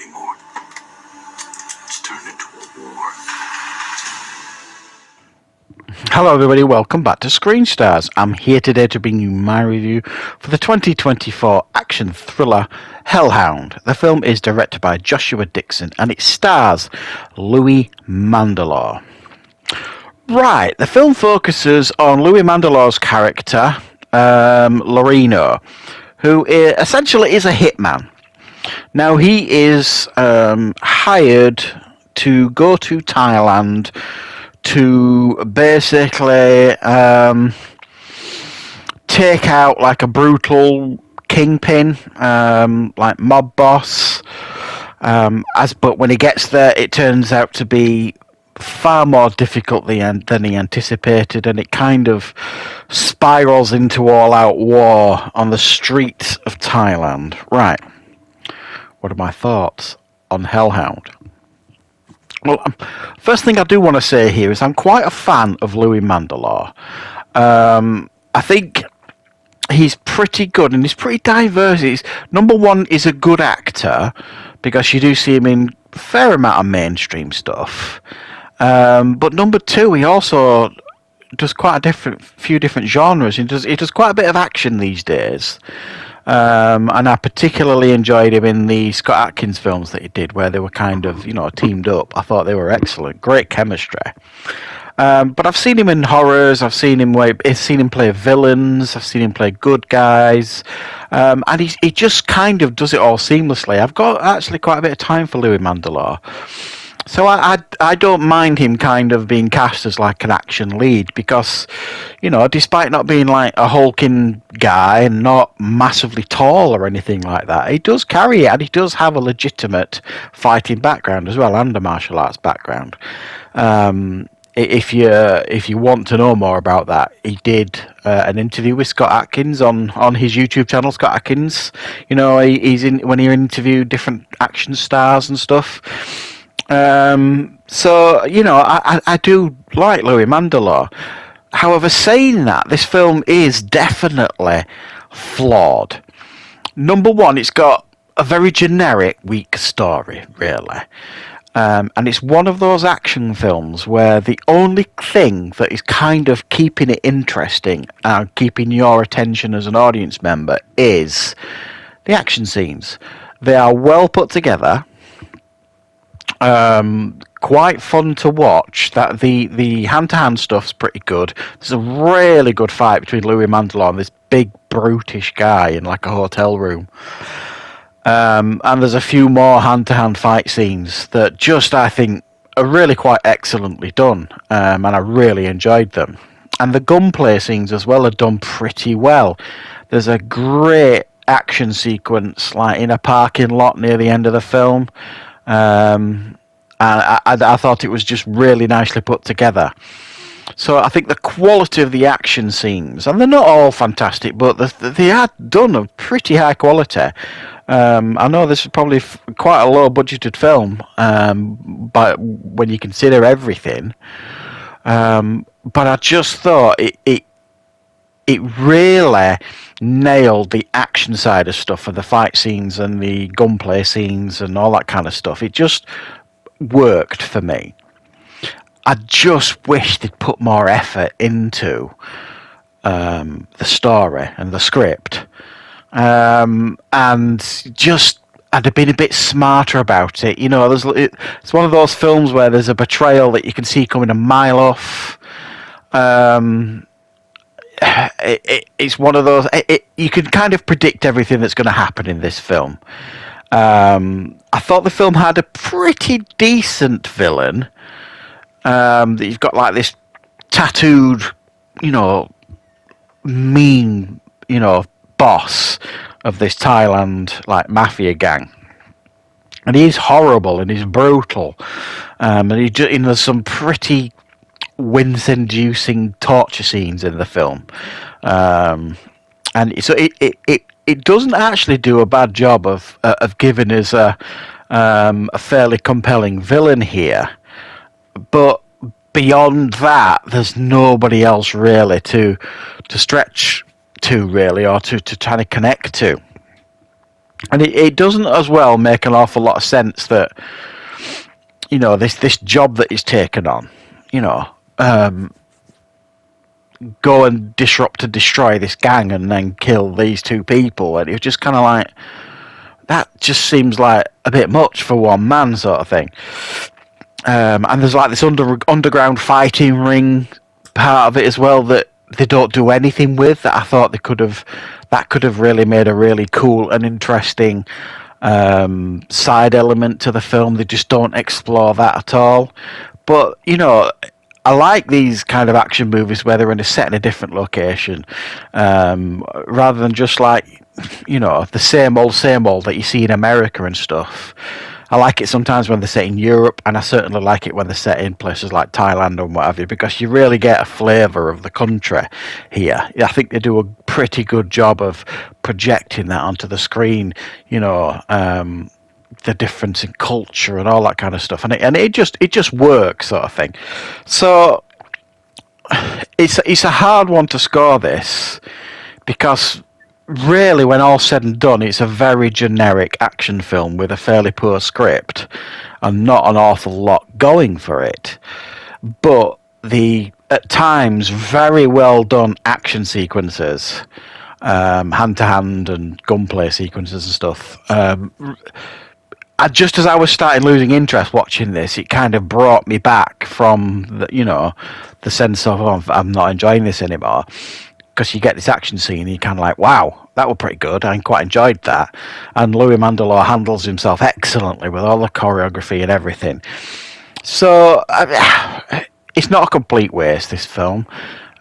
anymore. It's turned into a war. Hello everybody, welcome back to Screenstars. I'm here today to bring you my review for the 2024 action thriller Hellhound. The film is directed by Joshua Dixon and it stars Louis Mandylor. Right, the film focuses on Louis Mandylor's character, Loreno, who essentially is a hitman. Now he is hired to go to Thailand to basically take out like a brutal kingpin, like mob boss. But when he gets there, it turns out to be far more difficult than he anticipated, and it kind of spirals into all-out war on the streets of Thailand. Right. What are my thoughts on Hellhound? Well, first thing I do want to say here is I'm quite a fan of Louis Mandylor. I think he's pretty good and he's pretty diverse. Number one, he's a good actor because you do see him in a fair amount of mainstream stuff. But number two, he also does quite a few different genres. He does quite a bit of action these days. And I particularly enjoyed him in the Scott Adkins films that he did, where they were kind of, teamed up. I thought they were excellent, great chemistry. But I've seen him in horrors. I've seen him play villains. I've seen him play good guys, and he just kind of does it all seamlessly. I've got actually quite a bit of time for Louis Mandylor. So I don't mind him kind of being cast as like an action lead because, despite not being like a hulking guy and not massively tall or anything like that, he does carry it and he does have a legitimate fighting background as well and a martial arts background. If you want to know more about that, he did an interview with Scott Adkins on his YouTube channel, Scott Adkins. He's in when he interviewed different action stars and stuff. I do like Louis Mandylor. However, saying that, this film is definitely flawed. Number one, it's got a very generic, weak story, really. And it's one of those action films where the only thing that is kind of keeping it interesting and keeping your attention as an audience member is the action scenes. They are well put together. Quite fun to watch. That the hand-to-hand stuff's pretty good. There's a really good fight between Louis Mandylor and this big brutish guy in like a hotel room. And there's a few more hand-to-hand fight scenes that just I think are really quite excellently done, and I really enjoyed them. And the gunplay scenes as well are done pretty well. There's a great action sequence like in a parking lot near the end of the film. And I thought it was just really nicely put together. So I think the quality of the action scenes, and they're not all fantastic, but they are done of pretty high quality. I know this is probably quite a low budgeted film, but when you consider everything, but I just thought it really nailed the action side of stuff and the fight scenes and the gunplay scenes and all that kind of stuff. It just worked for me. I just wish they'd put more effort into the story and the script, and just I'd have been a bit smarter about it. It's one of those films where there's a betrayal that you can see coming a mile off. It's one of those. You can kind of predict everything that's going to happen in this film. I thought the film had a pretty decent villain. That you've got like this tattooed, mean, boss of this Thailand like mafia gang, and he's horrible and he's brutal. And there's some pretty wince-inducing torture scenes in the film, and so it doesn't actually do a bad job of giving us a fairly compelling villain here, but beyond that, there's nobody else really to stretch to really, or to try to connect to. And it doesn't as well make an awful lot of sense that, you know, this job that he's taken on, you know, go and disrupt and destroy this gang and then kill these two people. And it was just kind of like, that just seems like a bit much for one man, sort of thing. And there's like this underground fighting ring part of it as well that they don't do anything with. That I thought that could have really made a really cool and interesting side element to the film. They just don't explore that at all. But you know, I like these kind of action movies where they're in set in a different location, rather than just like, you know, the same old that you see in America and stuff. I like it sometimes when they're set in Europe, and I certainly like it when they're set in places like Thailand and what have you, because you really get a flavour of the country here. I think they do a pretty good job of projecting that onto the screen, you know, the difference in culture and all that kind of stuff, and it just works, sort of thing. So it's a hard one to score this, because really, when all's said and done, it's a very generic action film with a fairly poor script and not an awful lot going for it. But the, at times, very well done action sequences, hand to hand and gunplay sequences and stuff. Just as I was starting losing interest watching this, it kind of brought me back from the, you know, the sense of, oh, I'm not enjoying this anymore. Because you get this action scene and you're kind of like, wow, that was pretty good. I quite enjoyed that. And Louis Mandylor handles himself excellently with all the choreography and everything. So it's not a complete waste, this film.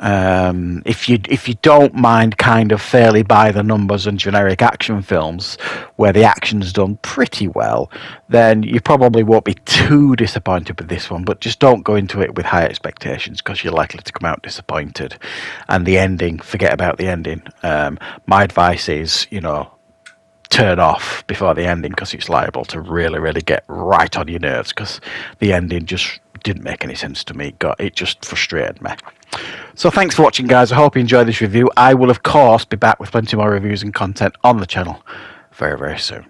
If you don't mind kind of fairly by the numbers and generic action films where the action's done pretty well, then you probably won't be too disappointed with this one. But just don't go into it with high expectations, because you're likely to come out disappointed. And the ending, forget about the ending. My advice is, you know, turn off before the ending, because it's liable to really, really get right on your nerves, because the ending just didn't make any sense to me. It just frustrated me. So thanks for watching, guys. I hope you enjoyed this review. I will, of course, be back with plenty more reviews and content on the channel very, very soon.